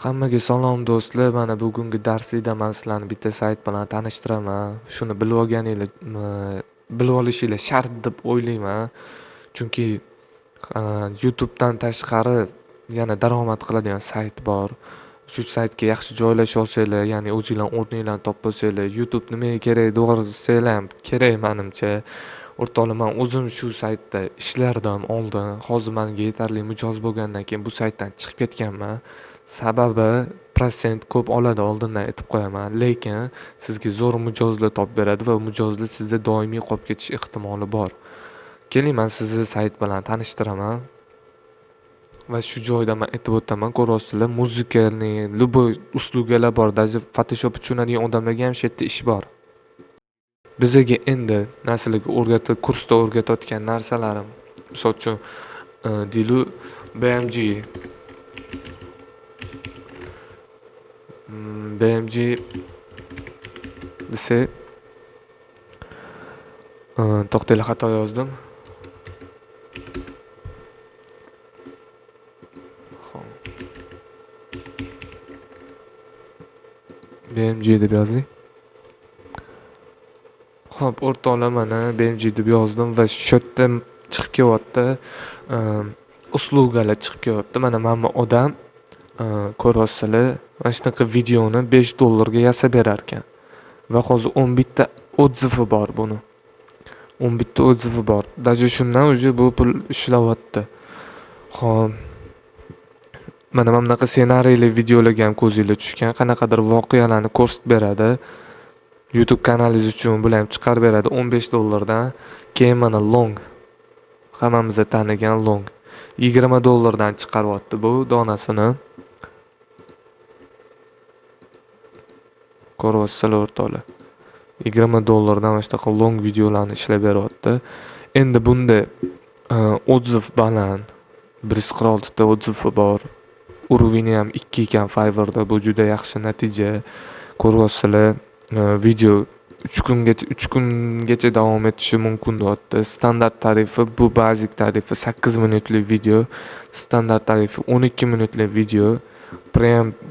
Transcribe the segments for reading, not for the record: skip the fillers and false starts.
Hammaga salom do'stlar. Mana bugungi darslikda men sizlarni bitta sayt bilan tanishtiraman. Shuni bilib olganinglar, bilib olishinglar shart deb o'ylayman. Chunki YouTube'dan tashqari yana daromad qiladigan sayt bor. Shu saytga yaxshi joylashib olsanglar, ya'ni o'zingizlar o'rninglarni topib olsanglar, YouTube nimaga kerak desanglar ham kerak menimcha. O'rtoqlar, men o'zim shu saytda ishlardim oldin. Hozir menga yetarli mijoz bo'lgandan keyin bu saytdan chiqib ketganman. Sababi prosent ko'p oladi, oldindan aytib qo'yaman. Lekin sizga zo'r mijozlar topib beradi va mijozlar sizda doimiy qolib ketish ehtimoli bor. Keling, men sizni sayt bilan tanishtiraman. Va shu joyda men aytib o'taman, ko'rasizlar, muzikani, любой uslugalar bor. Даже Photoshop tushunadigan odamlarga ham shu yerda ish bor. Bizga endi narsalarga kursda o'rgatayotgan narsalarim, misol uchun, Dilu BMG desa, to'xtanglar, xato yozdim. BMG deb yozing. Xo'p, o'rtoqlar, mana BMG deb yozdim va shu yerda chiqib kelyapti. Uslugalar chiqib kelyapti. Mana bu odam, ko'rasizlar, mana shunaqa videoni $5 ga yasab berar ekan. Va hozir 11 ta отзывi bor buni. 11 ta отзывi bor. Даже shundan уже bu pul ishlayapti. Xo'p. Mana bunaqa ssenariyli videolarga ham ko'zingizlar tushgan, qanaqadir voqealarni ko'rsatib beradi. YouTube kanalingiz uchun bular ham chiqarib beradi $15 dan. Keyin mana long, hammamiz tanigan long $20 dan chiqaryapti bu donasini. Ko'rasizlar o'rtoqlar. $20 dan mana shunaqa long videolarni ishlab beryapti. Endi bunda отзыв baland, 146 ta отзывi bor. Urovini ham 2 ekan Fiverrda. Bu juda yaxshi natija. Ko'rasizlar, video 3 kungacha davom etishi mumkin deyapti. Standart tarifi, bu basic tarifi 8 minutlik video, standart tarifi 12 minutlik video,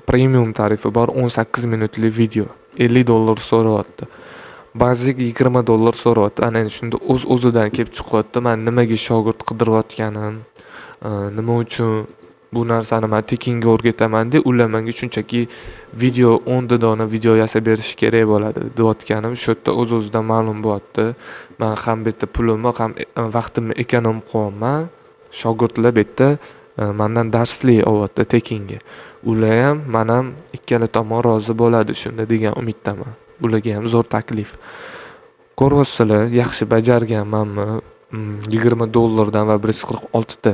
premium tarifi bor 18 minutlik video. $50 so'rayapti. Basic $20 so'rayapti. Ana shunda o'z-o'zidan kelib chiqyapti. Men nimaga shogird qidirayotganim, nima uchun bu narsani men tekinga o'rgataman deb ular menga shunchaki video 10 dona video yasab berish kerak bo'ladi deyotganim shu yerda o'z-o'zidan ma'lum bo'lyapti. Men ham bu yerda pulimni, ham vaqtimni ekonom qilyapman. Shogirdlar bu yerda mendan darslik olyapti tekinga. Ular ham, men ham ikkala tomon rozi bo'ladi shunda degan umiddaman. Bularga ham zo'r taklif. Ko'rasizlar, yaxshi bajarganmanmi? $20 dan va 146 ta.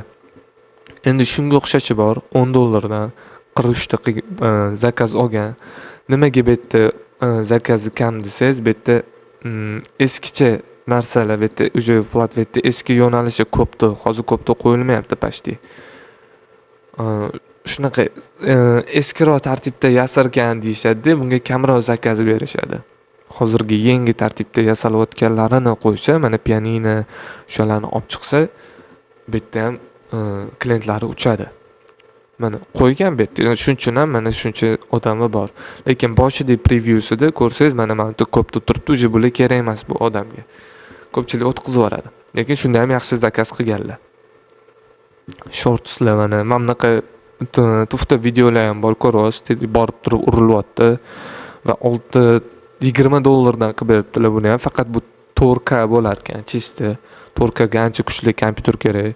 Endi shunga o'xshashi bor. $10 dan 43 ta zakaz olgan. Nimaga bu yerda zakazi kam desangiz, bu yerda eskicha narsalar, bu yerda uje flat, bu yerda eski yo'nalishi ko'pdi. Hozir ko'pda qo'yilmayapti pashti. Shunaqa eskiroq tartibda yasalgan deyshadi, bunga kamroq zakaz berishadi. Hozirgi yangi tartibda yasalayotganlarini qo'ysa, mana pianino shularni olib chiqsa, bu yerda ham klientlari uchadi. Mana qo'ygan bu yerda shuncha ham mana shuncha odami bor. Lekin boshida previewsida ko'rsangiz, mana bu ko'pda turibdi, uje bular kerak emas bu odamga. Ko'pchilik o'tkazib yuboradi. Lekin shunda ham yaxshi zakaz qilganlar. Shortslar mana bunaqa tufta videolar ham bor, ko'rasiz, borib turib urilyapti va $20 dan qilib beribdilar buni ham. Faqat bu 4K bo'lar ekan, chista 4K ga ancha kuchli kompyuter kerak.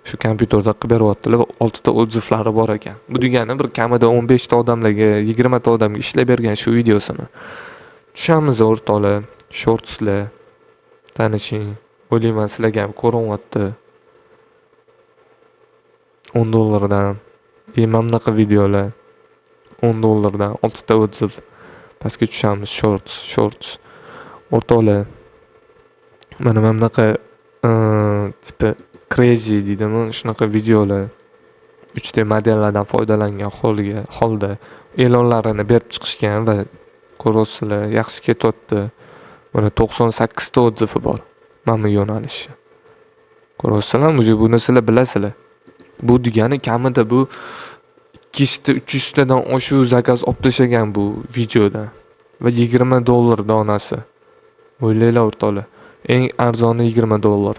Shu kompyuterda qilib beryaptilar va 6 ta отзывlari bor ekan. Bu degani bir kamida 15 ta odamlarga, 20 ta odamga ishlab bergan shu videosini. Tushamiz o'rtoqlar, shortslar tanishing. O'ylayman sizlarga ham ko'rinyapti. $10 dan mana bunaqa videolar $10 dan 6 ta отзыв. Pastga tushamiz, shorts. O'rtoqlar, mana bunaqa tipi crazy deydimi, shunaqa videolar 3D modellardan foydalangan holda e'lonlarini berib chiqishgan va ko'rasizlar, yaxshi ketyapti. Mana 98 ta отзывi bor. Mana bu yo'nalish. Ko'rasizlar, buni sizlar bilasizlar. Bu degani kamida bu 200 ta 300 tadan oshuv zakaz olib tashlagan bu videoda va $20 donasi. O'ylaylar o'rtoqlar. Eng arzoni $20.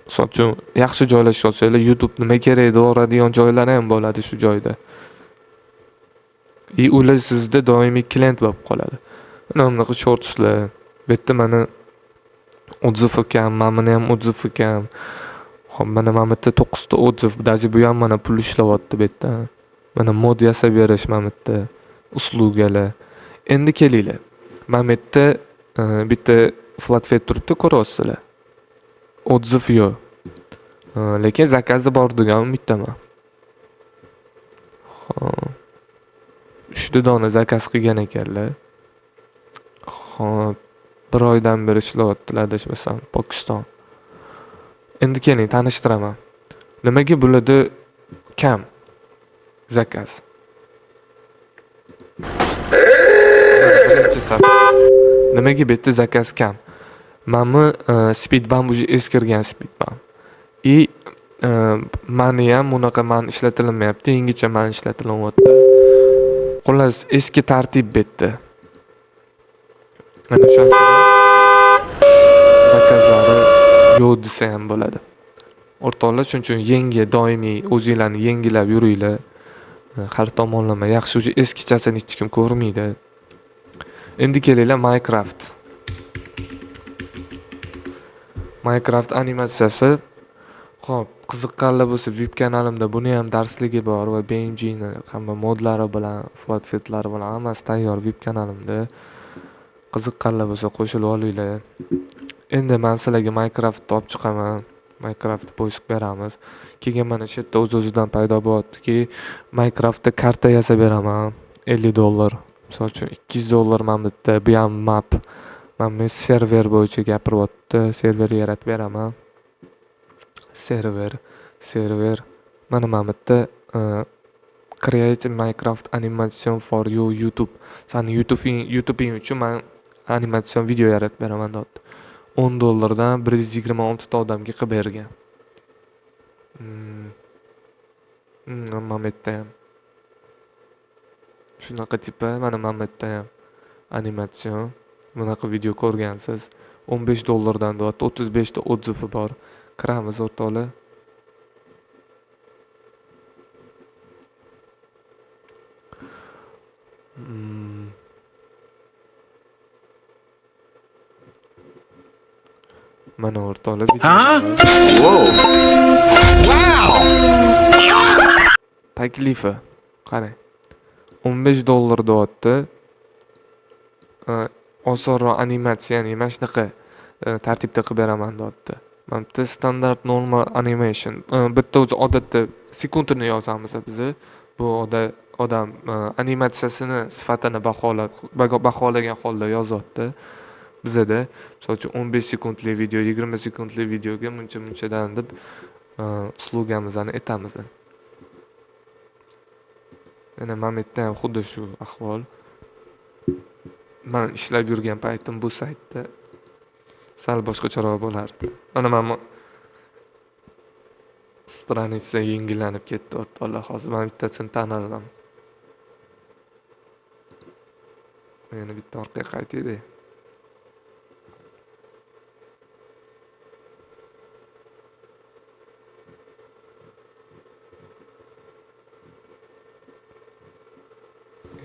Misol uchun yaxshi joylashib olsanglar, YouTube nima kerak deydigan joylar ham bo'ladi shu joyda. Ular sizda doimiy klient bo'lib qoladi. Mana bunaqa shortslar. Bu yerda mana отзыв ekan, mana ham отзыв ekan. Xo'p, mana bu yerda 9 ta отзыв, даже bu ham mana pul ishlayapti bu yerda. Mana mod yasab berish mana bu yerda uslugalar. Endi kelinglar. Mana bu yerda bitta flatfet turibdi, ko'ryapsizlar. Отзыв yo'q. Lekin zakazi bor degan umiddaman. Xo'p. 3 dona zakaz qilgan ekanlar. Xo'p, 1 oydan beri ishlayaptilar desam, Pokiston. Endi keling tanishtiraman. Nimaga bularda kam zakaz? Birinchi sabab. Nimaga bu yerda zakaz kam? Mana Speedbump уже eskirgan Speedbump. Mani ham bunaqa ishlatilmayapti, yangicha ishlatilyapti. Xullas, eski tartib bu yerda. Mana shu zakazlari yo'q desa ham bo'ladi. O'rtoqlar, shuning uchun yangi doimiy o'zinglarni yengilab yuringlar. Har tomonlama yaxshi, o'sha eskichasini hech kim ko'rmaydi. Endi kelinglar Minecraft. Minecraft animatsiyasi. Xo'p, qiziqqanlar bo'lsa, VIP kanalimda buni ham darsligi bor va BMG'ni hamma modlari bilan, flatfetlari bilan hammasi tayyor VIP kanalimda. Qiziqqanlar bo'lsa qo'shilib olinglar. Endi men sizlarga Minecraft olib chiqaman. Minecraft poysk beramiz. Keyin mana shu yerda o'z-o'zidan paydo bo'lyaptiki, Minecraftda karta yasab beraman. $50. Misol uchun $200 mana bu yerda bu ham map. Mana server bo'yicha gapiryapti. Server yaratib beraman. Server. Mana bu yerda create Minecraft animation for you YouTube. Sani YouTube'ing uchun men animatsion video yaratib beraman deyapti. $10dan 126 ta odamga qilib bergan. Mana bu yerda ham shunaqa tipa, mana bu yerda ham animatsion bunaqa video ko'rgansiz. $15dan deyapti, 35 ta отзывi bor. Kiramiz o'rtoqlar. Mana o'rtoqlar taklifi qarang. $15 deyapti. Osonroq animatsiya, ya'ni mana shunaqa tartibda qilib beraman deyapti. Mana bu standart normal animation. Bitta o'zi odatda sekundini yozamiz biz. Bu odam animatsiyasini sifatini baholagan holda yozyapti. Bizda misol uchun 15 sekundlik video, 20 sekundlik videoga muncha-munchadan deb slogamizni aytamiz. Mana bu yerda ham xuddi shu ahvol. Men ishlab yurgan paytim bu saytda sal boshqacharoq bo'lardi. Mana men stranitsa yengillanib ketdi o'rtoqlar. Hozir men bittasini tanirdim. Yana bitta orqaga qaytaylik.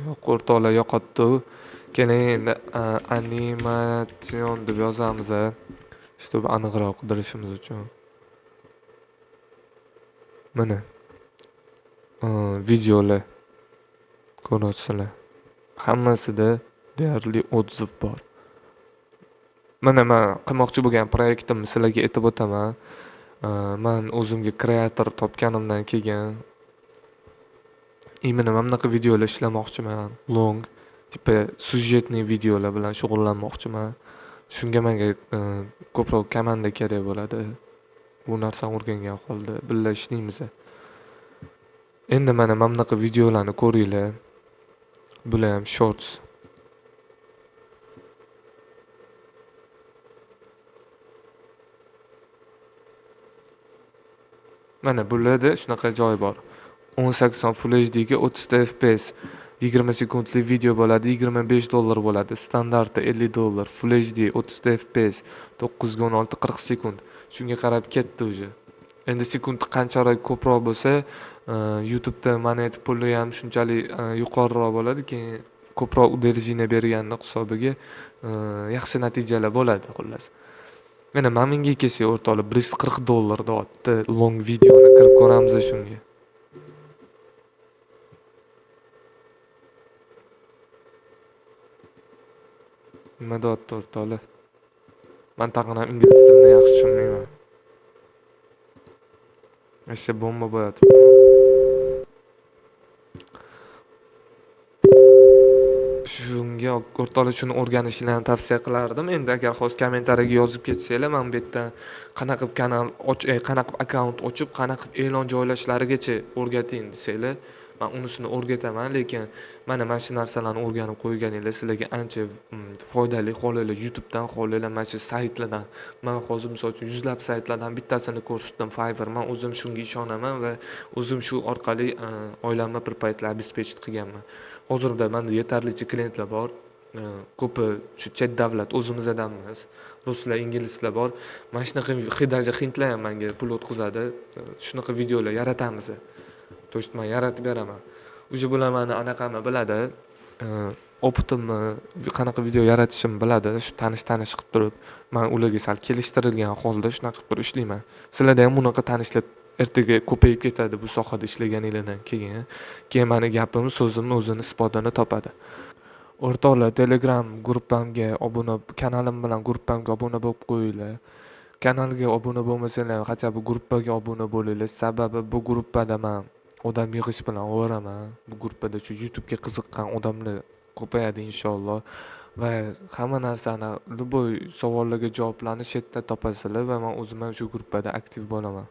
Yo'q, o'rtoqlar yo'qotdi. Keling endi animatsion deb yozamiz. Чтобы aniqroq qidirishimiz uchun. Mana videolar ko'rasizlar. Hammasida deyarli отзыв bor. Mana men qilmoqchi bo'lgan proyektimni sizlarga aytib o'taman. Men o'zimga kreator topganimdan keyin именно mana bunaqa videolar ishlamoqchiman. Long, tipa syujetniy videolar bilan shug'ullanmoqchiman. Shunga menga ko'proq komanda kerak bo'ladi. Bu narsani o'rgangan holda birga ishlaymiz. Endi mana bunaqa videolarni ko'ringlar. Bular ham shorts. Mana bularda shunaqa joy bor. 1080 Full HD ga 30 FPS. 20 sekundlik video bo'ladi, $25 bo'ladi. Standarti $50. Full HD 30 FPS 9 ga 16 40 sekund. Shunga qarab ketdi o'zi. Endi sekund qancharoq ko'proq bo'lsa, YouTube'da monet puli ham shunchalik yuqoriroq bo'ladi, keyin ko'proq udержение berganning hisobiga yaxshi natijalar bo'ladi xullas. Mana menga kelsa o'rtoqlar $140 deyapti long videoni kirib ko'ramiz shunga. Nima deyapti o'rtoqlar? Men taqin ham ingliz tilini yaxshi tushunmayman. Esa bomba bo'yatib. Shunga o'rtoqlar shuni o'rganishinglarni tavsiya qilardim. Endi agar hozir kommentariyaga yozib ketsanglar, men bu yerda qanaqa kanal qanaqa akkaunt ochib, qanaqa e'lon joylashlarigacha o'rgating desanglar, men unisini o'rgataman, lekin mana shu narsalarni o'rganib qo'yganinglar sizlarga ancha foydali qolinglar. YouTube'dan qolinglar, mana shu saytlardan. Men hozir misol uchun yuzlab saytlardan bittasini ko'rsatdim, Fiverr. Men o'zim shunga ishonaman va o'zim shu orqali oilamni bir paytlar обеспечить qilganman. Hozirda menda yetarlicha klientlar bor. Ko'pi shu chet davlat o'zimizdan emas. Ruslar, inglizlar bor. Mana shunaqa hidaja hindlar ham menga pul o'tkazadi. Shunaqa videolar yaratamiz. То есть men yaratib beraman. O'sha bular meni anaqamni biladi. Opitimni, qanaqa video yaratishimni biladi. Shu tanish qilib turib, men ularga sal kelishtirilgan holda shunaqa qilib turib ishlayman. Sizlarda ham bunaqa tanishlar ertaga ko'payib ketadi bu sohada ishlaganinglardan keyin. Keyin meni gapim, so'zim o'zini isbotini topadi. O'rtoqlar, Telegram gruppamga obuna, kanalim bilan gruppamga obuna bo'lib qo'yinglar. Kanalga obuna bo'lmasanglar, qachon bu gruppaga obuna bo'linglar. Sababi bu gruppada men odam yig'ish bilan o'raman. Bu gruppada shu YouTube'ga qiziqqan odamlar ko'payadi inshaalloh. Va hamma narsani, любой savollarga javoblarni shu yerda topasizlar va men o'zim ham shu gruppada aktiv bo'laman.